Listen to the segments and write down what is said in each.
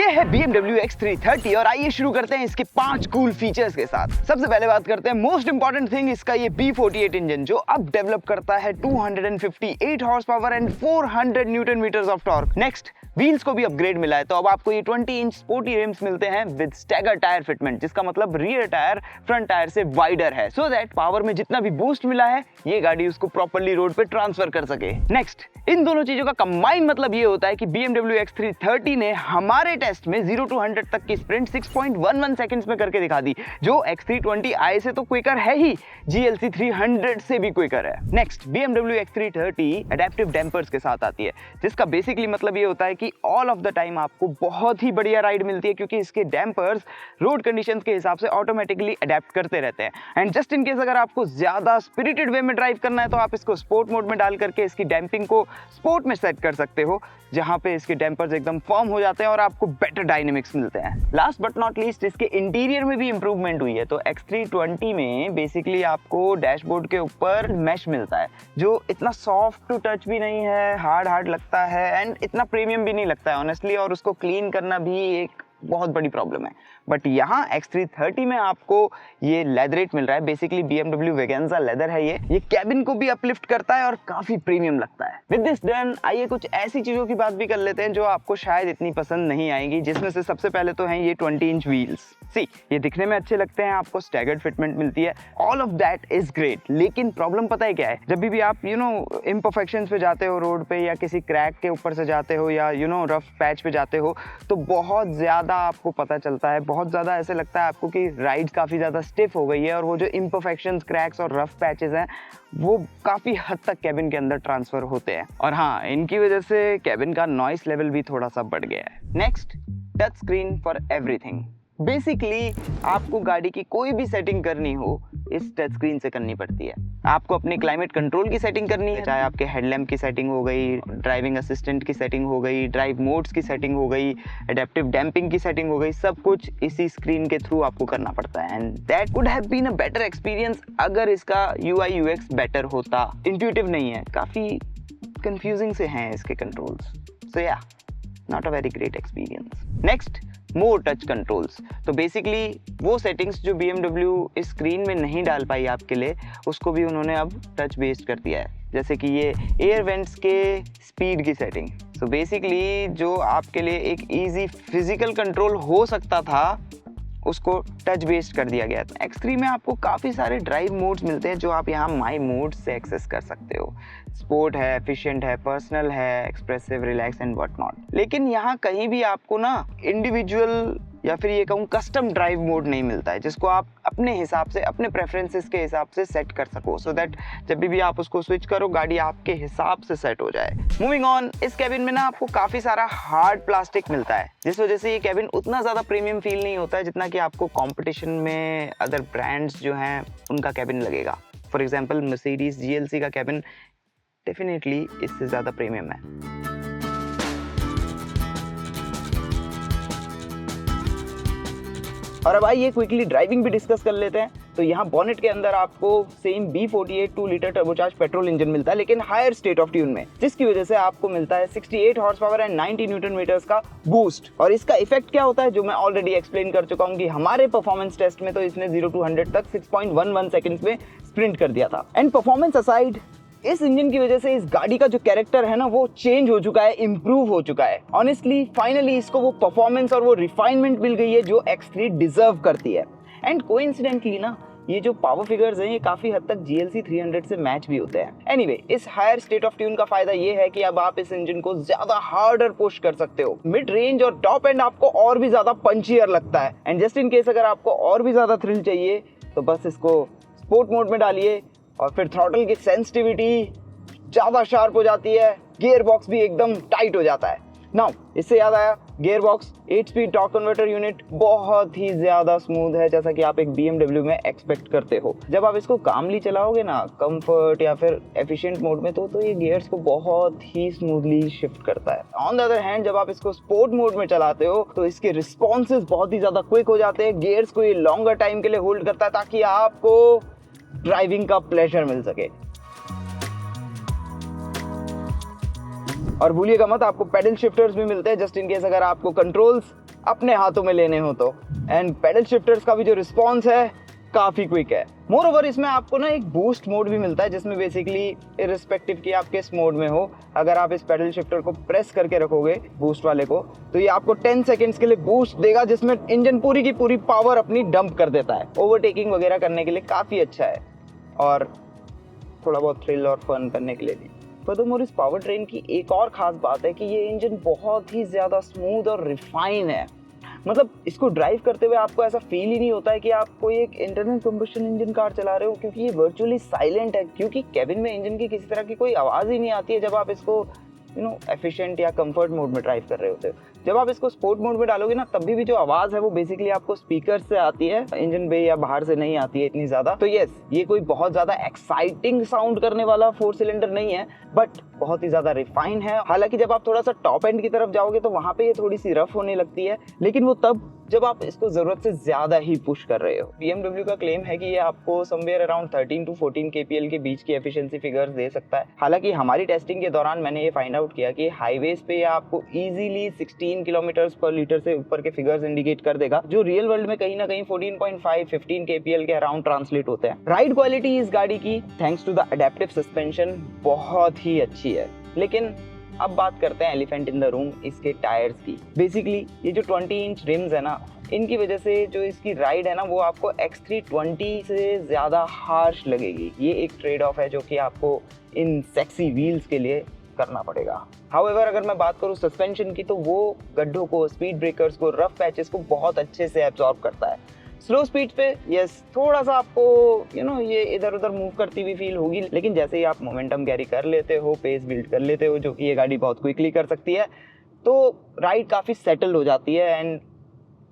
ये है BMW X330 और आइए शुरू करते हैं इसके 5 कूल फीचर्स के साथ। सबसे पहले बात करते हैं मोस्ट इंपॉर्टेंट थिंग, इसका ये B48 इंजन जो अब डेवलप करता है 258 horsepower and 400 newton metres of torque. Next, wheels को भी अपग्रेड मिला है, तो अब आपको ये 20 इंच स्पोर्टी रिम्स मिलते हैं विद स्टैगर टायर फिटमेंट, जिसका मतलब रियर टायर फ्रंट टायर से वाइडर है, सो दैट पावर में जितना भी बूस्ट मिला है ये गाड़ी उसको प्रॉपर्ली रोड पे ट्रांसफर कर सके। नेक्स्ट, इन दोनों चीजों का कंबाइन मतलब ये होता है कि BMW X330 ने हमारे टेस्ट में 0 to 100 तक की स्प्रिंट 6.11 सेकंड्स में करके दिखा दी, जो X320i से तो क्विकर है ही, GLC 300 से भी क्विकर है। Next, BMW X330 adaptive dampers के साथ आती है, जिसका बेसिकली मतलब ये होता है कि ऑल ऑफ द टाइम आपको बहुत ही बढ़िया राइड मिलती है, क्योंकि इसके डैम्पर्स रोड कंडीशंस के हिसाब से ऑटोमेटिकली अडेप्ट करते रहते हैं। एंड जस्ट इन केस अगर आपको ज्यादा स्पिरिटेड वे में ड्राइव करना है तो आप इसको स्पोर्ट मोड में डाल करके इसकी डैम्पिंग को स्पोर्ट में सेट कर सकते हो, जहां पे इसके डैम्पर्स एकदम फर्म हो जाते हैं और आपको बेटर डायनेमिक्स मिलते हैं। लास्ट बट नॉट लीस्ट, इसके इंटीरियर में भी इंप्रूवमेंट हुई है। तो X320 में बेसिकली आपको डैशबोर्ड के ऊपर मैश मिलता है, जो इतना सॉफ्ट टू टच भी नहीं है, हार्ड लगता है एंड इतना प्रीमियम भी नहीं लगता है ऑनेस्टली, और उसको क्लीन करना भी एक बहुत बड़ी प्रॉब्लम है। बट यहाँ X330 में आपको ये लेदरेट मिल रहा है, बेसिकली BMW वेगेंजा लेदर है ये कैबिन को भी अपलिफ्ट करता है और काफी प्रीमियम लगता है। विद दिस डन, आइए कुछ ऐसी चीजों की बात भी कर लेते हैं जो आपको शायद इतनी पसंद नहीं आएगी, जिसमें से सबसे पहले तो हैं ये 20 इंच व्हील्स। सी, ये दिखने में अच्छे लगते हैं, आपको स्टैगर्ड फिटमेंट मिलती है, all of that is great, लेकिन प्रॉब्लम पता है क्या है? जब भी आप इम्परफेक्शंस पे जाते हो रोड पे, या किसी क्रैक के ऊपर से जाते हो, या रफ पैच पे जाते हो, तो बहुत ज्यादा आपको पता चलता है, बहुत ज़्यादा ऐसे लगता है आपको कि राइड काफ़ी ज़्यादा स्टिफ हो गई है, और वो जो इम्परफेक्शंस, क्रैक्स और रफ पैचेस हैं वो काफ़ी हद तक कैबिन के अंदर ट्रांसफ़र होते हैं, और हाँ, इनकी वजह से कैबिन का नॉइस लेवल भी थोड़ा सा बढ़ गया है। Next, touch screen for everything. Basically आपको गाड़ी की कोई भी सेटिंग करनी हो इस टच स्क्रीन से करनी पड़ती है। आपको अपने क्लाइमेट कंट्रोल की सेटिंग करनी है, चाहे आपके हेडलैम्प की सेटिंग हो गई, ड्राइविंग असिस्टेंट की सेटिंग हो गई, ड्राइव मोड्स की सेटिंग हो गई, एडेप्टिव डैम्पिंग की सेटिंग हो गई, सब कुछ इसी स्क्रीन के थ्रू आपको करना पड़ता है। And that would have been a better experience अगर इसका UI UX बेटर होता। इंट्यूटिव नहीं है, काफ़ी कंफ्यूजिंग से हैं इसके कंट्रोल्स, सो या, not a very great experience. Next, more touch controls. तो बेसिकली वो सेटिंग्स जो BMW इस स्क्रीन में नहीं डाल पाई आपके लिए, उसको भी उन्होंने अब टच बेस्ड कर दिया है, जैसे कि ये एयर वेंट्स के स्पीड की सेटिंग। सो बेसिकली जो आपके लिए एक इजी फिजिकल कंट्रोल हो सकता था, उसको टच बेस्ड कर दिया गया। X3 में आपको काफ़ी सारे ड्राइव मोड्स मिलते हैं जो आप यहाँ माई मोड से एक्सेस कर सकते हो। स्पोर्ट है, एफिशिएंट है, पर्सनल है, expressive, relax and what not. लेकिन यहाँ कहीं भी आपको ना इंडिविजुअल या फिर ये कहूँ कस्टम ड्राइव मोड नहीं मिलता है, जिसको आप अपने हिसाब से, अपने प्रेफरेंसेस के हिसाब से सेट कर सको, सो दैट जब भी आप उसको स्विच करो गाड़ी आपके हिसाब से सेट हो जाए। मूविंग ऑन, इस कैबिन में ना आपको काफ़ी सारा हार्ड प्लास्टिक मिलता है, जिस वजह से ये कैबिन उतना ज़्यादा प्रीमियम फील नहीं होता है जितना कि आपको कॉम्पिटिशन में अदर ब्रांड्स जो हैं उनका कैबिन लगेगा। फॉर एग्जाम्पल मर्सिडीज GLC का कैबिन डेफिनेटली इससे ज़्यादा प्रीमियम है। और अब आइए क्विकली ड्राइविंग भी डिस्कस कर लेते हैं। तो यहाँ बॉनेट के अंदर आपको same B48 2 litre turbocharge petrol engine मिलता है, लेकिन हायर स्टेट ऑफ ट्यून में, जिसकी वजह से आपको मिलता है 68 horsepower and 90 newton metres का बूस्ट। और इसका इफेक्ट क्या होता है, जो मैं ऑलरेडी एक्सप्लेन कर चुका हूँ कि हमारे परफॉर्मेंस टेस्ट में तो इसने 0 to 100 तक 6.11 सेकंड्स में स्प्रिंट कर दिया था। एंड परफॉर्मेंस असाइड, इस इंजन की वजह से इस गाड़ी का जो कैरेक्टर है ना, वो चेंज हो चुका है, इंप्रूव हो चुका है। ऑनेस्टली फाइनली इसको वो परफॉर्मेंस और वो रिफाइनमेंट मिल गई है जो X3 डिजर्व करती है। एंड कोइंसिडेंटली ना, ये जो पावर फिगर्स हैं ये काफी हद तक GLC 300 से मैच भी होते हैं। एनीवे, इस हायर स्टेट ऑफ ट्यून का फायदा ये है कि अब आप इस इंजन को ज्यादा हार्डर पुश कर सकते हो। मिड रेंज और टॉप एंड आपको और भी ज्यादा पंचियर लगता है। एंड जस्ट इन केस अगर आपको और भी ज्यादा थ्रिल चाहिए तो बस इसको स्पोर्ट मोड में डालिए, और फिर थ्रॉटल की सेंसिटिविटी ज़्यादा शार्प हो जाती है, गियर बॉक्स भी एकदम टाइट हो जाता है। नाउ इससे याद आया, gear box 8 speed torque converter unit बहुत ही ज़्यादा स्मूथ है, जैसा कि आप एक BMW में एक्सपेक्ट करते हो। जब आप इसको कामली चलाओगे ना, कंफर्ट या फिर एफिशिएंट मोड में, तो ये गियर्स को बहुत ही स्मूथली शिफ्ट करता है। ऑन द अदर हैंड, जब आप इसको स्पोर्ट मोड में चलाते हो तो इसके रिस्पॉन्सेज बहुत ही ज़्यादा क्विक हो जाते हैं। गियर्स को ये लॉन्गर टाइम के लिए होल्ड करता है ताकि आपको ड्राइविंग का प्लेजर मिल सके। और भूलिएगा मत, आपको पेडल शिफ्टर्स भी मिलते हैं, जस्ट इन केस अगर आपको कंट्रोल्स अपने हाथों में लेने हो तो। एंड पेडल शिफ्टर्स का भी जो रिस्पॉन्स है काफ़ी क्विक है। मोर ओवर इसमें आपको ना एक बूस्ट मोड भी मिलता है, जिसमें बेसिकली इर्रिस्पेक्टिव कि आप किस मोड में हो, अगर आप इस पेडल शिफ्टर को प्रेस करके रखोगे बूस्ट वाले को, तो ये आपको 10 सेकेंड्स के लिए बूस्ट देगा, जिसमें इंजन पूरी की पूरी पावर अपनी डंप कर देता है। ओवरटेकिंग वगैरह करने के लिए काफ़ी अच्छा है और थोड़ा बहुत थ्रिल और फन करने के लिए भी। फर्दरमोर इस पावर ट्रेन की एक और ख़ास बात है कि ये इंजन बहुत ही ज़्यादा स्मूथ और रिफाइन है। मतलब इसको ड्राइव करते हुए आपको ऐसा फील ही नहीं होता है कि आप कोई एक इंटरनल कंबशन इंजन कार चला रहे हो, क्योंकि ये वर्चुअली साइलेंट है, क्योंकि कैबिन में इंजन की किसी तरह की कोई आवाज़ ही नहीं आती है जब आप इसको एफिशिएंट या कंफर्ट मोड में ड्राइव कर रहे होते हो। जब आप इसको स्पोर्ट मोड में डालोगे ना, तब भी जो आवाज़ है वो बेसिकली आपको स्पीकर से आती है, इंजन पे या बाहर से नहीं आती है इतनी ज़्यादा। तो यस, ये कोई बहुत ज़्यादा एक्साइटिंग साउंड करने वाला 4 सिलेंडर नहीं है, बट बहुत ही ज़्यादा रिफाइन है। हालांकि जब आप थोड़ा सा टॉप एंड की तरफ जाओगे तो वहाँ पे ये थोड़ी सी रफ होने लगती है, लेकिन वो तब जब आप इसको ज़रूरत से ज़्यादा ही पुश कर रहे हो। BMW का क्लेम है कि ये आपको समवेयर अराउंड 13 to 14 kpl के बीच की एफिशिएंसी फिगर्स दे सकता है। हालांकि हमारी टेस्टिंग के दौरान मैंने ये फाइंड आउट किया कि हाईवेज पे आपको इजीली 16 किलोमीटर्स पर लीटर से ऊपर के फिगर्स इंडिकेट कर देगा, जो रियल वर्ल्ड में कहीं ना कहीं 14.5-15 kpl के अराउंड ट्रांसलेट होते हैं। राइड क्वालिटी इस गाड़ी की thanks to the adaptive suspension बहुत ही अच्छी है। लेकिन अब बात करते हैं एलिफेंट इन द रूम, इसके टायर्स की। बेसिकली ये जो 20 इंच रिम्स है ना, इनकी वजह से जो इसकी राइड है ना, वो आपको X320 से ज़्यादा हार्श लगेगी। ये एक ट्रेड ऑफ है जो कि आपको इन सेक्सी व्हील्स के लिए करना पड़ेगा। हाउएवर अगर मैं बात करूँ सस्पेंशन की, तो वो गड्ढों को, स्पीड ब्रेकर्स को, रफ पैचेस को बहुत अच्छे से एब्जॉर्ब करता है। स्लो स्पीड पे यस, थोड़ा सा आपको ये इधर उधर मूव करती हुई फील होगी, लेकिन जैसे ही आप मोमेंटम कैरी कर लेते हो, पेस बिल्ड कर लेते हो, जो कि ये गाड़ी बहुत क्विकली कर सकती है, तो राइड काफ़ी सेटल हो जाती है एंड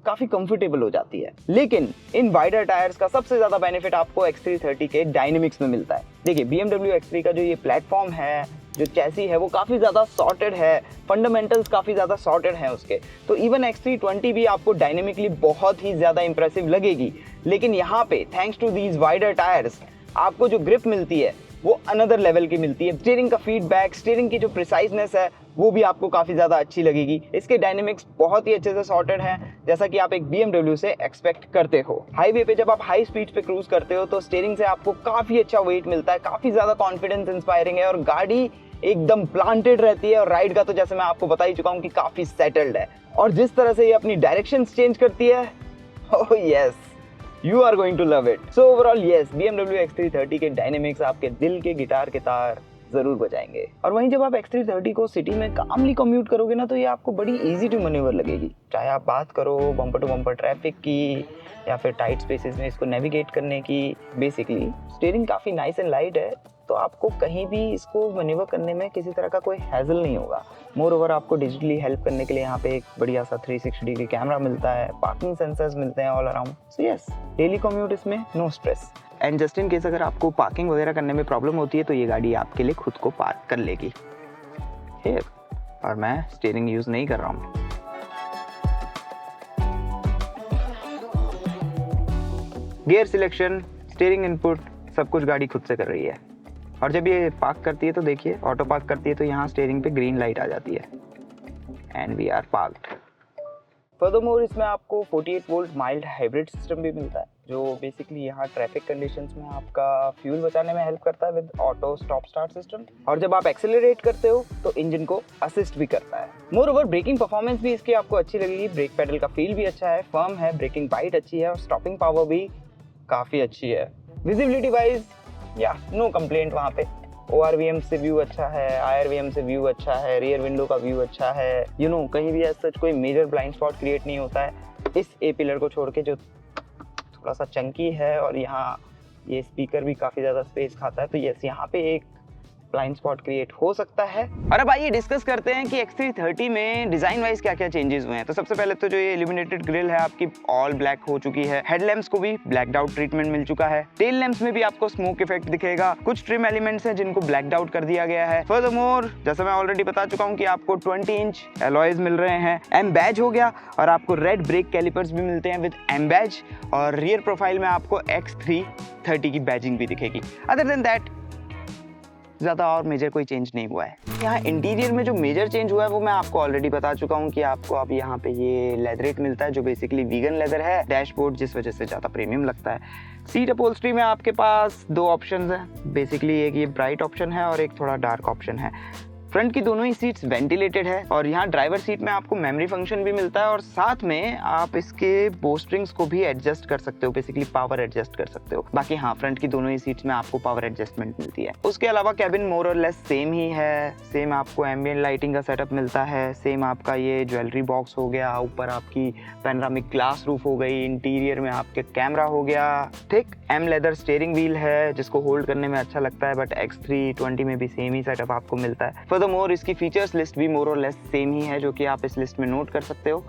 काफ़ी कंफर्टेबल हो जाती है। लेकिन इन वाइडर टायर्स का सबसे ज़्यादा बेनिफिट आपको X330 के डायनेमिक्स में मिलता है। देखिए, BMW X3 का जो ये प्लेटफॉर्म है, जो चैसी है, वो काफ़ी ज़्यादा सॉर्टेड है, फंडामेंटल्स काफ़ी ज़्यादा सॉर्टेड हैं उसके। तो इवन X320 भी आपको डायनेमिकली बहुत ही ज़्यादा इंप्रेसिव लगेगी। लेकिन यहाँ पे thanks to these wider tyres आपको जो ग्रिप मिलती है वो अनदर लेवल की मिलती है। स्टीयरिंग का फीडबैक, स्टीयरिंग की जो प्रिसाइजनेस है, वो भी आपको काफ़ी ज़्यादा अच्छी लगेगी। इसके डायनेमिक्स बहुत ही अच्छे से सॉर्टेड हैं, जैसा कि आप एक BMW से एक्सपेक्ट करते हो। हाईवे पे जब आप हाई स्पीड पे क्रूज करते हो तो स्टीयरिंग से आपको काफ़ी अच्छा वेट मिलता है, काफ़ी ज़्यादा कॉन्फिडेंस इंस्पायरिंग है और गाड़ी एकदम प्लांटेड रहती है। और राइड का तो जैसे मैं आपको बता ही चुका हूँ कि काफ़ी सेटल्ड है। और जिस तरह से ये अपनी डायरेक्शन चेंज करती है, oh yes, You are going to love it. So overall yes, BMW X330 के डायनेमिक्स आपके दिल के गिटार के तार जरूर बजाएंगे। और वहीं जब आप X330 को सिटी में कामली कम्यूट करोगे ना, तो ये आपको बड़ी इजी टू मैन्यूवर लगेगी। चाहे आप बात करो बम्पर टू बम्पर ट्रैफिक की या फिर टाइट स्पेसेस में इसको नेविगेट करने की। बेसिकली स्टीयरिंग काफ़ी नाइस एंड लाइट है, तो आपको कहीं भी इसको मैन्यूवर करने में किसी तरह का कोई हैजल नहीं होगा। मोर ओवर आपको डिजिटली हेल्प करने के लिए यहाँ पे एक बढ़िया सा 360 डिग्री कैमरा मिलता है, पार्किंग सेंसर्स मिलते हैं all around. So yes, daily commute इसमें no stress. And just in case अगर आपको पार्किंग वगैरह करने में प्रॉब्लम होती है, तो ये गाड़ी आपके लिए खुद को पार्क कर लेगी। और मैं स्टीयरिंग यूज़ नहीं कर रहा हूँ। गियर सिलेक्शन, स्टीयरिंग इनपुट, सब कुछ गाड़ी खुद से कर रही है। और जब ये पार्क करती है तो देखिए, ऑटो पार्क करती है तो यहाँ स्टीयरिंग पे ग्रीन लाइट आ जाती है and we are parked. Furthermore इसमें आपको 48 वोल्ट माइल्ड हाइब्रिड सिस्टम भी मिलता है, जो बेसिकली यहाँ ट्रैफिक कंडीशंस में आपका फ्यूल बचाने में हेल्प करता है with auto stop start system. और जब आप एक्सेलरेट करते हो तो इंजन को असिस्ट भी करता है। मोर ओवर ब्रेकिंग परफॉर्मेंस भी इसकी आपको अच्छी लगेगी। ब्रेक पेडल का फील भी अच्छा है, फर्म है, ब्रेकिंग बाइट अच्छी है और स्टॉपिंग पावर भी काफ़ी अच्छी है। विजिबिलिटी वाइज या नो कंप्लेंट, वहाँ पे ORVM से व्यू अच्छा है, IRVM से व्यू अच्छा है, रियर विंडो का व्यू अच्छा है। कहीं भी ऐसा कोई मेजर ब्लाइंड स्पॉट क्रिएट नहीं होता है इस ए पिलर को छोड़ के, जो थोड़ा सा चंकी है। और यहाँ ये स्पीकर भी काफ़ी ज़्यादा स्पेस खाता है, तो यस, यहाँ पे एक ब्लाइंड स्पॉट क्रिएट हो सकता है। और अब आइए डिस्कस करते हैं कि X330 में डिजाइन वाइज क्या क्या चेंजेस हुए हैं। तो सबसे पहले तो जो ये इल्यूमिनेटेड ग्रिल है आपकी ऑल ब्लैक हो चुकी है। हेडलैम्प्स को भी ब्लैक्ड आउट ट्रीटमेंट मिल चुका है। टेल लैंप्स में भी आपको स्मोक इफेक्ट दिखेगा। कुछ ट्रिम एलिमेंट्स हैं जिनको ब्लैक्ड आउट कर दिया गया है। फर्दरमोर, जैसा मैं ऑलरेडी बता चुका हूँ कि आपको 20 इंच एलॉयज मिल रहे हैं। एम बैज हो गया और आपको रेड ब्रेक कैलिपर्स भी मिलते हैं विद एम बैज। और रियर प्रोफाइल में आपको X330 की बैजिंग भी दिखेगी। अदर देन दैट ज़्यादा और मेजर कोई चेंज नहीं हुआ है। यहाँ इंटीरियर में जो मेजर चेंज हुआ है वो मैं आपको ऑलरेडी बता चुका हूँ कि आपको अब यहाँ पे ये लेदरेट मिलता है जो बेसिकली वीगन लेदर है। डैशबोर्ड जिस वजह से ज़्यादा प्रीमियम लगता है। सीट अपहोल्स्ट्री में आपके पास दो ऑप्शंस हैं, बेसिकली एक ये ब्राइट ऑप्शन है और एक थोड़ा डार्क ऑप्शन है। फ्रंट की दोनों ही सीट्स वेंटिलेटेड है और यहाँ ड्राइवर सीट में आपको मेमोरी फंक्शन भी मिलता है और साथ में आप इसके बोस्ट्रिंग्स को भी एडजस्ट कर सकते हो, बेसिकली पावर एडजस्ट कर सकते हो। बाकी हाँ, फ्रंट की दोनों ही सीट्स में आपको पावर एडजस्टमेंट मिलती है। उसके अलावा कैबिन मोर और लेस सेम ही है। सेम आपको एम्बिएंट लाइटिंग का सेटअप मिलता है। सेम आपका ये ज्वेलरी बॉक्स हो गया, ऊपर आपकी पैनोरामिक ग्लास रूफ हो गई, इंटीरियर में आपके कैमरा हो गया। थिक एम लेदर स्टीयरिंग व्हील है जिसको होल्ड करने में अच्छा लगता है, बट X320 में भी सेम ही सेटअप आपको मिलता है। फर्दरमोर इसकी फीचर्स लिस्ट भी मोर और लेस सेम ही है जो कि आप इस लिस्ट में नोट कर सकते हो।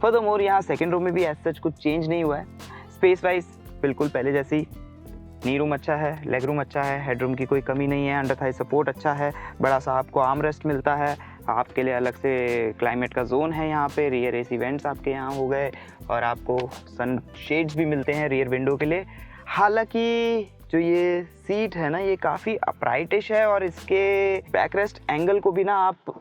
फर्दरमोर यहाँ सेकंड रो में भी एज सच कुछ चेंज नहीं हुआ है। स्पेस वाइज बिल्कुल पहले जैसी। नी रूम अच्छा है, लेग रूम अच्छा है, हेडरूम की कोई कमी नहीं है, अंडर थाई सपोर्ट अच्छा है, बड़ा सा आपको आर्म रेस्ट मिलता है, आपके लिए अलग से क्लाइमेट का जोन है यहाँ पे, रियर एसी वेंट्स आपके यहाँ हो गए और आपको सन शेड्स भी मिलते हैं रियर विंडो के लिए। हालांकि जो ये सीट है ना ये काफ़ी अपराइटिश है और इसके बैकरेस्ट एंगल को भी ना आप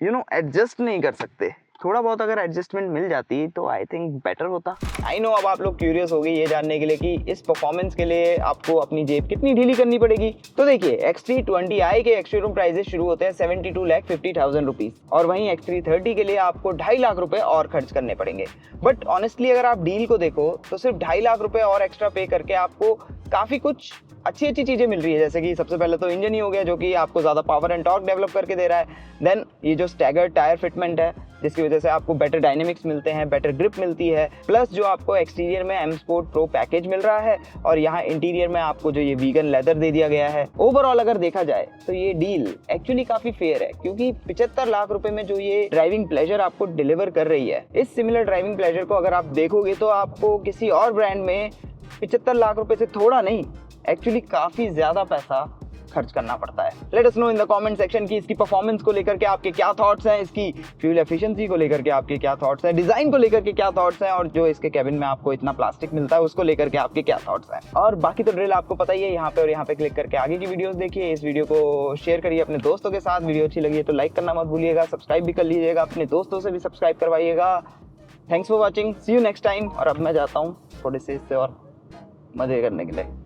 एडजस्ट नहीं कर सकते। थोड़ा बहुत अगर एडजस्टमेंट मिल जाती तो आई थिंक बेटर होता। आई नो अब आप लोग क्यूरियस हो गए ये जानने के लिए कि इस परफॉर्मेंस के लिए आपको अपनी जेब कितनी ढीली करनी पड़ेगी। तो देखिए X320i के एक्स-शोरूम प्राइजेस शुरू होते हैं 72,50,000 रुपीज और वहीं X330 के लिए आपको 2.5 लाख रुपए और खर्च करने पड़ेंगे। बट ऑनेस्टली अगर आप डील को देखो तो सिर्फ 2.5 लाख रुपए और एक्स्ट्रा पे करके आपको काफी कुछ अच्छी चीजें मिल रही है। जैसे कि सबसे पहले तो इंजन ही हो गया जो कि आपको ज्यादा पावर एंड टॉर्क डेवलप करके दे रहा है। देन ये जो स्टैगर्ड टायर फिटमेंट है जिसकी वजह से आपको बेटर डायनेमिक्स मिलते हैं, बेटर ग्रिप मिलती है, प्लस जो आपको एक्सटीरियर में M Sport Pro पैकेज मिल रहा है और यहाँ इंटीरियर में आपको जो ये वीगन लेदर दे दिया गया है। ओवरऑल अगर देखा जाए तो ये डील एक्चुअली काफी फेयर है क्योंकि 75 लाख रुपए में जो ये ड्राइविंग प्लेजर आपको डिलीवर कर रही है, इस सिमिलर ड्राइविंग प्लेजर को अगर आप देखोगे तो आपको किसी और ब्रांड में 75 लाख रुपए से थोड़ा नहीं, एक्चुअली काफी ज्यादा पैसा खर्च करना पड़ता है। Let us know in the comment section की इसकी परफॉर्मेंस को लेकर के आपके क्या थॉट्स हैं, इसकी फ्यूल एफिशिएंसी को लेकर के आपके क्या थॉट्स हैं, डिजाइन को लेकर के क्या थॉट्स हैं और जो इसके केबिन में आपको इतना प्लास्टिक मिलता है उसको लेकर के आपके क्या थॉट्स हैं। और बाकी तो ड्रिल आपको पता ही है, यहाँ पे और यहाँ पे क्लिक करके आगे की वीडियोस देखिए। इस वीडियो को शेयर करिए अपने दोस्तों के साथ। वीडियो अच्छी लगी है तो लाइक करना मत भूलिएगा, सब्सक्राइब भी कर लीजिएगा, अपने दोस्तों से भी सब्सक्राइब करवाइएगा। Thanks for watching, see you next time. और अब मैं जाता हूँ थोड़े से इससे और मजे करने के लिए।